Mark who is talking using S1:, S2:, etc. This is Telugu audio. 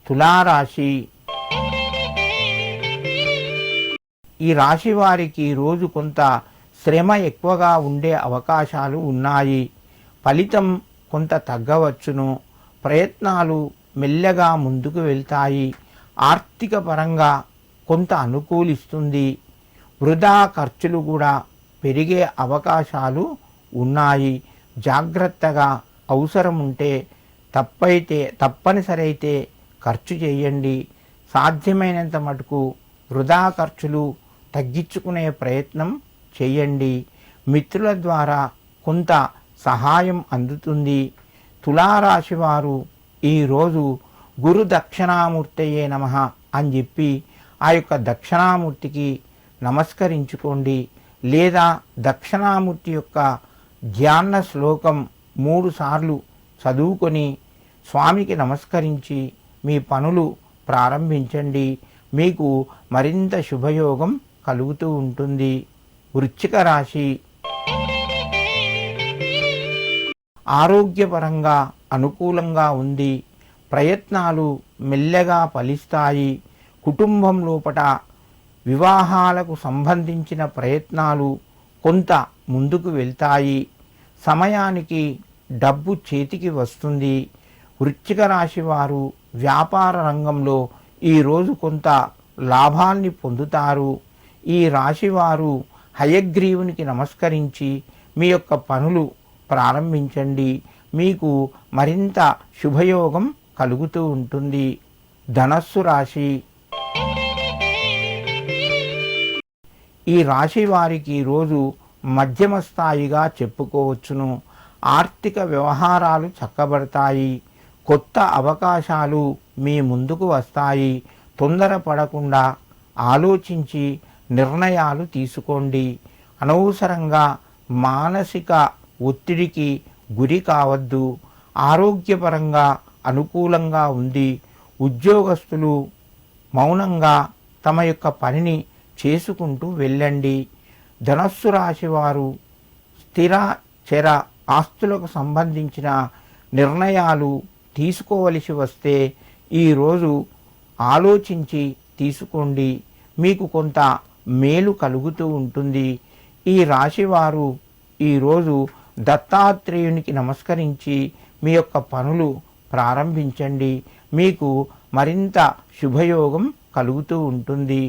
S1: తులారాశి. ఈ రాశి వారికి రోజు కొంత శ్రమ ఎక్కువగా ఉండే అవకాశాలు ఉన్నాయి. ఫలితం కొంత తగ్గవచ్చును. ప్రయత్నాలు మెల్లగా ముందుకు వెళ్తాయి. ఆర్థిక పరంగా కొంత అనుకూలిస్తుంది. వృధా ఖర్చులు కూడా పెరిగే అవకాశాలు ఉన్నాయి. జాగ్రత్తగా అవసరం ఉంటే తప్పనిసరి అయితే ఖర్చు చేయండి. సాధ్యమైనంత మటుకు వృధా ఖర్చులు తగ్గించుకునే ప్రయత్నం చేయండి. మిత్రుల ద్వారా కొంత సహాయం అందుతుంది. తులారాశి వారు ఈరోజు గురు దక్షిణామూర్తయే నమః అని చెప్పి ఆ యొక్క దక్షిణామూర్తికి నమస్కరించుకోండి. లేదా దక్షిణామూర్తి యొక్క ధ్యాన శ్లోకం 3 సార్లు చదువుకొని స్వామికి నమస్కరించి మీ పనులు ప్రారంభించండి. మీకు మరింత శుభయోగం కలుగుతూ ఉంటుంది. వృశ్చిక రాశి. ఆరోగ్యపరంగా అనుకూలంగా ఉంది. ప్రయత్నాలు మెల్లగా ఫలిస్తాయి. కుటుంబం లోపట వివాహాలకు సంబంధించిన ప్రయత్నాలు కొంత ముందుకు వెళ్తాయి. సమయానికి డబ్బు చేతికి వస్తుంది. వృశ్చిక రాశి వారు వ్యాపార రంగంలో ఈరోజు కొంత లాభాన్ని పొందుతారు. ఈ రాశివారు హయగ్రీవునికి నమస్కరించి మీ యొక్క పనులు ప్రారంభించండి. మీకు మరింత శుభయోగం కలుగుతూ ఉంటుంది. ధనస్సు రాశి. ఈ రాశి వారికి రోజు మధ్యమ స్థాయిగా చెప్పుకోవచ్చును. ఆర్థిక వ్యవహారాలు చక్కబడతాయి. కొత్త అవకాశాలు మీ ముందుకు వస్తాయి. తొందరపడకుండా ఆలోచించి నిర్ణయాలు తీసుకోండి. అనవసరంగా మానసిక ఒత్తిడికి గురి కావద్దు. ఆరోగ్యపరంగా అనుకూలంగా ఉంది. ఉద్యోగస్తులు మౌనంగా తమ యొక్క పనిని చేసుకుంటూ వెళ్ళండి. ధనస్సు రాశి వారు స్థిర చర ఆస్తులకు సంబంధించిన నిర్ణయాలు తీసుకోవలసి వస్తే ఈరోజు ఆలోచించి తీసుకోండి. మీకు కొంత మేలు కలుగుతూ ఉంటుంది. ఈ రాశివారు ఈరోజు దత్తాత్రేయునికి నమస్కరించి మీ యొక్క పనులు ప్రారంభించండి. మీకు మరింత శుభయోగం కలుగుతూ ఉంటుంది.